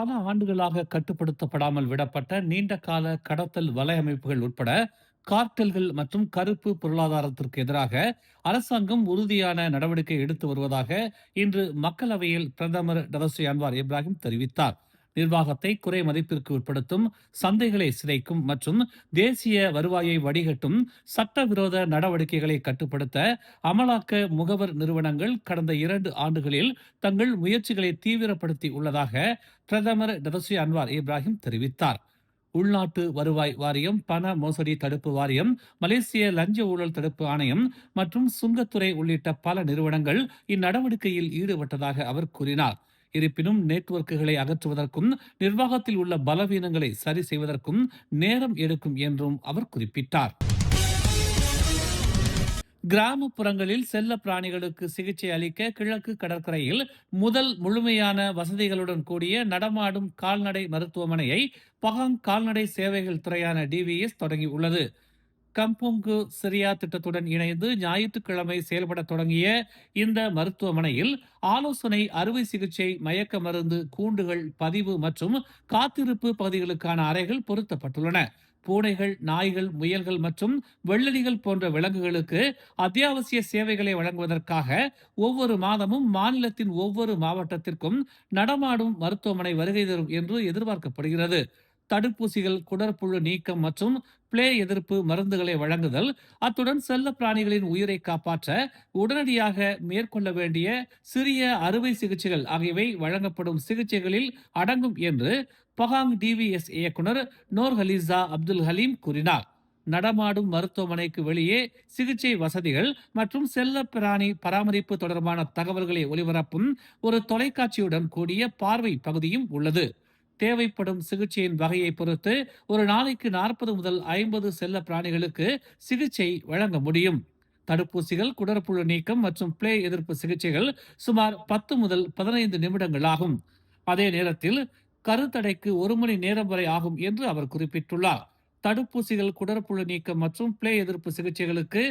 பல ஆண்டுகளாக கட்டுப்படுத்தப்படாமல் விடப்பட்ட நீண்ட கால கடத்தல் வலையமைப்புகள் உட்பட கார்ட்டல்கள் மற்றும் கருப்பு பொருளாதாரத்திற்கு எதிராக அரசாங்கம் உறுதியான நடவடிக்கை எடுத்து வருவதாக இன்று மக்களவையில் பிரதமர் டதஸ்ரீ அன்வார் இப்ராஹிம் தெரிவித்தார். நிர்வாகத்தை குறை மதிப்பிற்கு உட்படுத்தும், சந்தைகளை சிதைக்கும் மற்றும் தேசிய வருவாயை வடிகட்டும் சட்டவிரோத நடவடிக்கைகளை கட்டுப்படுத்த அமலாக்க முகவர் நிறுவனங்கள் கடந்த 2 ஆண்டுகளில் தங்கள் முயற்சிகளை தீவிரப்படுத்தி உள்ளதாக பிரதமர் டதஸ்ரீ அன்வார் இப்ராஹிம் தெரிவித்தார். உள்நாட்டு வருவாய் வாரியம், பண மோசடி தடுப்பு வாரியம், மலேசிய லஞ்ச ஊழல் தடுப்பு ஆணையம் மற்றும் சுங்கத்துறை உள்ளிட்ட பல நிறுவனங்கள் இந்நடவடிக்கையில் ஈடுபட்டதாக அவர் கூறினார். இருப்பினும் நெட்வொர்க்குகளை அகற்றுவதற்கும் நிர்வாகத்தில் உள்ள பலவீனங்களை சரி செய்வதற்கும் நேரம் எடுக்கும் என்றும் அவர் குறிப்பிட்டார். கிராமப்புறங்களில் செல்ல பிராணிகளுக்கு சிகிச்சை அளிக்க கிழக்கு கடற்கரையில் முதல் முழுமையான வசதிகளுடன் கூடிய நடமாடும் கால்நடை மருத்துவமனையை பகாங் கால்நடை சேவைகள் துறையான டிவிஎஸ் தொடங்கியுள்ளது. கம்போங்கு சிரியா திட்டத்துடன் இணைந்து ஞாயிற்றுக்கிழமை செயல்பட தொடங்கிய இந்த மருத்துவமனையில் ஆலோசனை, அறுவை சிகிச்சை, மயக்க மருந்து, கூண்டுகள், பதிவு மற்றும் காத்திருப்பு பகுதிகளுக்கான அறைகள் பொருத்தப்பட்டுள்ளன. பூனைகள், நாய்கள், முயல்கள் மற்றும் வெள்ளரிகள் போன்ற விலங்குகளுக்கு அத்தியாவசிய சேவைகளை வழங்குவதற்காக ஒவ்வொரு மாதமும் மாநிலத்தின் ஒவ்வொரு மாவட்டத்திற்கும் நடமாடும் மருத்துவமனை வருகை தரும் என்று எதிர்பார்க்கப்படுகிறது. தடுப்பூசிகள், குடற்புழு நீக்கம் மற்றும் பிளே எதிர்ப்பு மருந்துகளை வழங்குதல், அத்துடன் செல்ல பிராணிகளின் உயிரை காப்பாற்ற உடனடியாக மேற்கொள்ள வேண்டிய சிறிய அறுவை சிகிச்சைகள் ஆகியவை வழங்கப்படும் சிகிச்சைகளில் அடங்கும் என்று பகாங் டிவிஎஸ் இயக்குனர் நோர் ஹலீசா அப்துல் ஹலீம் கூறினார். நடமாடும் மருத்துவமனைக்கு வெளியே சிகிச்சை வசதிகள் மற்றும் செல்ல பிராணி பராமரிப்பு தொடர்பான தகவல்களை ஒளிபரப்பும் ஒரு தொலைக்காட்சியுடன் கூடிய பார்வை பகுதியும் உள்ளது. தேவைப்படும் சிகிச்சையின் வகையை பொறுத்து ஒரு நாளைக்கு 40 முதல் 50 செல்ல பிராணிகளுக்கு சிகிச்சை வழங்க முடியும். தடுப்பூசிகள், குடற்புழு நீக்கம் மற்றும் பிளே எதிர்ப்பு சிகிச்சைகள் சுமார் 10 முதல் 15 நிமிடங்கள் ஆகும். அதே நேரத்தில் கருத்தடைக்கு 1 மணி நேரம் வரை ஆகும் என்று அவர் குறிப்பிட்டுள்ளார். தடுப்பூசிகள், குடற்புழு நீக்கம் மற்றும் பிளே எதிர்ப்பு சிகிச்சைகளுக்கு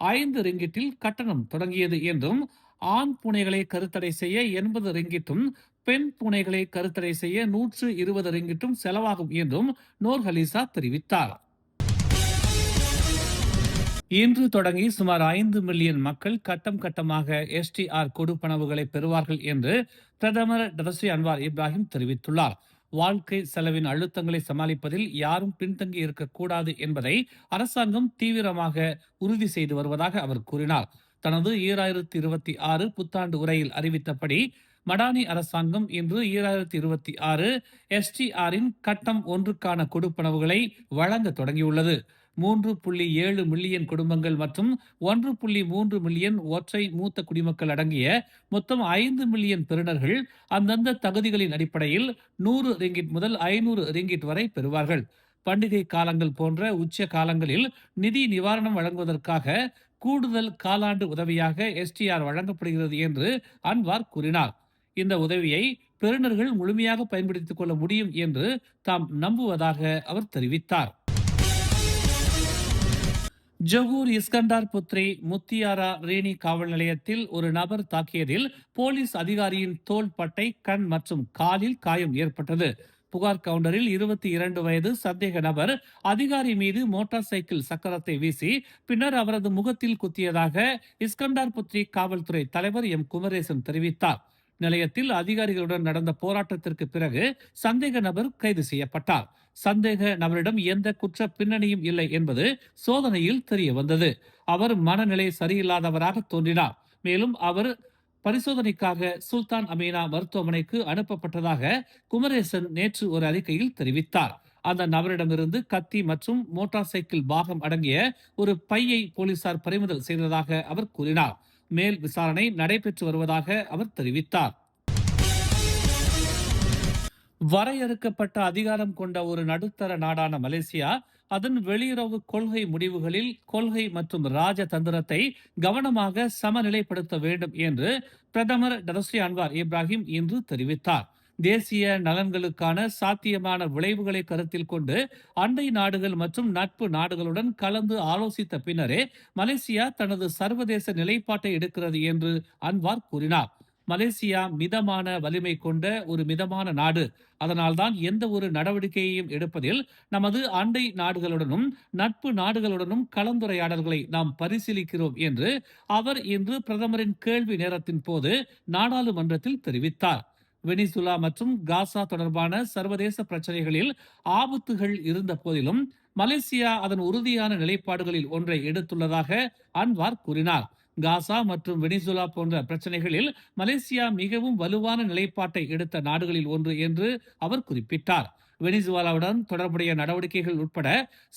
5 ரிங்கிட்டில் கட்டணம் தொடங்கியது என்றும், ஆண் பூனைகளை கருத்தடை செய்ய 80 ரிங்கிட்டும், பெண் பூனைகளை கருத்தடை செய்ய 120 ரிங்கிட்டும் செலவாகும் என்றும் நோர் ஹலீசா தெரிவித்தார். இன்று தொடங்கி சுமார் 5 மில்லியன் மக்கள் கட்டம் கட்டமாக எஸ்டிஆர் கொடுப்பனவுகளை பெறுவார்கள் என்று பிரதமர் டதஸ்ரீ அன்வார் இப்ராஹிம் தெரிவித்துள்ளார். வாழ்க்கை செலவின் அழுத்தங்களை சமாளிப்பதில் யாரும் பின்தங்கி இருக்கக்கூடாது என்பதை அரசாங்கம் தீவிரமாக உறுதி செய்து வருவதாக அவர் கூறினார். தனது 2026 புத்தாண்டு உரையில் அறிவித்தபடி மடானி அரசாங்கம் இன்று 2026 எஸ்டிஆரின் கட்டம் ஒன்றுக்கான கொடுப்பனவுகளை வழங்க தொடங்கியுள்ளது. 3.7 மில்லியன் குடும்பங்கள் மற்றும் 1.3 மில்லியன் ஒற்றை மூத்த குடிமக்கள் அடங்கிய மொத்தம் 5 மில்லியன் பெறுநர்கள் அந்தந்த தகுதிகளின் அடிப்படையில் 100 ரிங்கிட் முதல் 500 ரிங்கிட் வரை பெறுவார்கள். பண்டிகை காலங்கள் போன்ற உச்ச காலங்களில் நிதி நிவாரணம் வழங்குவதற்காக கூடுதல் காலாண்டு உதவியாக எஸ்டிஆர் வழங்கப்படுகிறது என்று அன்வார் கூறினார். இந்த உதவியை பெறுநர்கள் முழுமையாக பயன்படுத்திக் கொள்ள முடியும் என்று தாம் நம்புவதாக அவர் தெரிவித்தார். ஜொகூர் இஸ்கண்டார் புத்ரி முத்தியாரா ரேனி காவல் நிலையத்தில் ஒரு நபர் தாக்கியதில் போலீஸ் அதிகாரியின் தோள்பட்டை, கண் மற்றும் காலில் காயம் ஏற்பட்டது. புகார் கவுண்டரில் 22 வயது சந்தேக நபர் அதிகாரி மீது மோட்டார் சைக்கிள் சக்கரத்தை வீசி பின்னர் அவரது முகத்தில் குத்தியதாக இஸ்கண்டார் புத்ரி காவல்துறை தலைவர் எம் குமரேசன் தெரிவித்தார். நிலையத்தில் அதிகாரிகளுடன் நடந்த போராட்டத்திற்கு பிறகு சந்தேக நபர் கைது செய்யப்பட்டார். சந்தேக நபரிடம் எந்த குற்ற பின்னணியும் இல்லை என்பது சோதனையில் தெரிய வந்தது. அவர் மனநிலை சரியில்லாதவராக தோன்றினார். மேலும் அவர் பரிசோதனைக்காக சுல்தான் அமீனா மருத்துவமனைக்கு அனுப்பப்பட்டதாக குமரேசன் நேற்று ஒரு அறிக்கையில் தெரிவித்தார். அந்த நபரிடமிருந்து கத்தி மற்றும் மோட்டார் சைக்கிள் பாகம் அடங்கிய ஒரு பையை போலீசார் பறிமுதல் செய்ததாக அவர் கூறினார். மேல் விசாரணை நடைபெற்று வருவதாக அவர் தெரிவித்தார். வரையறுக்கப்பட்ட அதிகாரம் கொண்ட ஒரு நடுத்தர நாடான மலேசியா அதன் வெளியுறவு கொள்கை முடிவுகளில் கொள்கை மற்றும் ராஜதந்திரத்தை கவனமாக சமநிலைப்படுத்த வேண்டும் என்று பிரதமர் டதஸ்ரீ அன்வார் இப்ராஹிம் இன்று தெரிவித்தார். தேசிய நலன்களுக்கான சாத்தியமான விளைவுகளை கருத்தில் கொண்டு அண்டை நாடுகள் மற்றும் நட்பு நாடுகளுடன் கலந்து ஆலோசித்த பின்னரே மலேசியா தனது சர்வதேச நிலைப்பாட்டை எடுக்கிறது என்று அன்வார் கூறினார். மலேசியா மிதமான வலிமை கொண்ட ஒரு மிதமான நாடு. அதனால்தான் எந்த ஒரு நடவடிக்கையையும் எடுப்பதில் நமது அண்டை நாடுகளுடனும் நட்பு நாடுகளுடனும் கலந்துரையாடல்களை நாம் பரிசீலிக்கிறோம் என்று அவர் இன்று பிரதமரின் கேள்வி நேரத்தின் போது நாடாளுமன்றத்தில் தெரிவித்தார். வெனிசுலா மற்றும் காசா தொடர்பான சர்வதேச பிரச்சனைகளில் ஆபத்துகள் இருந்த போதிலும் மலேசியா அதன் உறுதியான நிலைப்பாடுகளில் ஒன்றை எடுத்துள்ளதாக அன்வார் கூறினார். காசா மற்றும் வெனிசுலா போன்ற பிரச்சனைகளில் மலேசியா மிகவும் வலுவான நிலைப்பாட்டை எடுத்த நாடுகளில் ஒன்று என்று அவர் குறிப்பிட்டார். வெனிசுலாவுடன் தொடர்புடைய நடவடிக்கைகள் உட்பட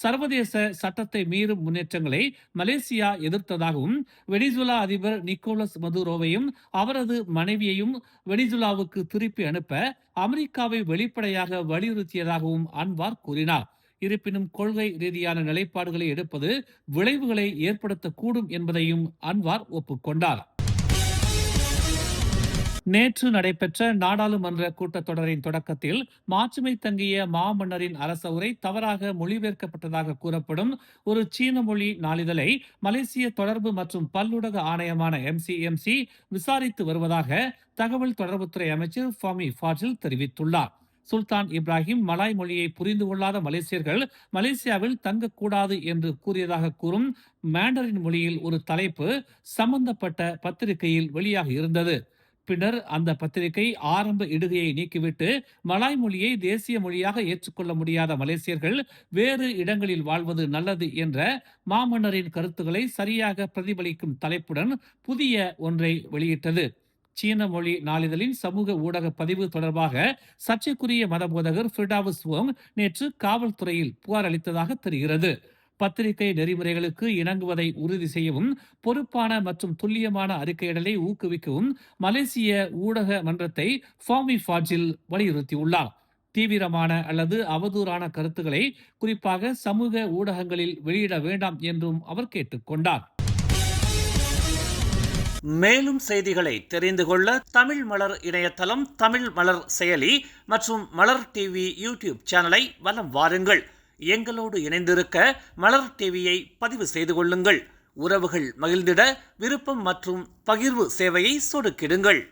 சர்வதேச சட்டத்தை மீறும் முன்னேற்றங்களை மலேசியா எதிர்த்ததாகவும், வெனிசுலா அதிபர் நிக்கோலஸ் மதுரோவையும் அவரது மனைவியையும் வெனிசுலாவுக்கு திருப்பி அனுப்ப அமெரிக்காவை வெளிப்படையாக வலியுறுத்தியதாகவும் அன்வார் கூறினார். இருப்பினும் கொள்கை ரீதியான நிலைப்பாடுகளை எடுப்பது விளைவுகளை ஏற்படுத்தக்கூடும் என்பதையும் அன்வார் ஒப்புக்கொண்டார். நேற்று நடைபெற்ற நாடாளுமன்ற கூட்டத்தொடரின் தொடக்கத்தில் மாட்சிமை தங்கிய மாமன்னரின் அரச உரை தவறாக மொழிபெயர்க்கப்பட்டதாக கூறப்படும் ஒரு சீன மொழி நாளிதழை மலேசிய தொடர்பு மற்றும் பல்லுலக ஆணையமான MCMC விசாரித்து வருவதாக தகவல் தொடர்புத்துறை அமைச்சர் ஃபாமி ஃபாஜில் தெரிவித்துள்ளார். சுல்தான் இப்ராஹிம் மலாய் மொழியை புரிந்து கொள்ளாத மலேசியர்கள் மலேசியாவில் தங்கக்கூடாது என்று கூறியதாக கூறும் மேண்டரின் மொழியில் ஒரு தலைப்பு சம்பந்தப்பட்ட பத்திரிகையில் வெளியாக இருந்தது. பின்னர் அந்த பத்திரிகை ஆரம்ப இடுகையை நீக்கிவிட்டு மலாய் மொழியை தேசிய மொழியாக ஏற்றுக்கொள்ள முடியாத மலேசியர்கள் வேறு இடங்களில் வாழ்வது நல்லது என்ற மாமன்னரின் கருத்துக்களை சரியாக பிரதிபலிக்கும் தலைப்புடன் புதிய ஒன்றை வெளியிட்டது. சீன மொழி நாளிதழின் சமூக ஊடக பதிவு தொடர்பாக சர்ச்சைக்குரிய மதபோதகர் ஃபிர்டாவுஸ் வோங் நேற்று காவல்துறையில் புகார் அளித்ததாக தெரிகிறது. பத்திரிகை நெறிமுறைகளுக்கு இணங்குவதை உறுதி செய்யவும், பொறுப்பான மற்றும் துல்லியமான அறிக்கையிடலை ஊக்குவிக்கவும் மலேசிய ஊடக மன்றத்தை ஃபாமி ஃபாஜில் வலியுறுத்தியுள்ளார். தீவிரமான அல்லது அவதூறான கருத்துக்களை குறிப்பாக சமூக ஊடகங்களில் வெளியிட வேண்டாம் என்றும் அவர் கேட்டுக்கொண்டார். மேலும் செய்திகளை தெரிந்து கொள்ள தமிழ் மலர் இணையதளம், தமிழ் மலர் செயலி மற்றும் மலர் டிவி யூடியூப் சேனலை வலம் வாருங்கள். எங்களோடு இணைந்திருக்க மலர் டிவியை பதிவு செய்து கொள்ளுங்கள். உறவுகள் மகிழ்ந்திட விருப்பம் மற்றும் பகிர்வு சேவையை சொடுக்கிடுங்கள்.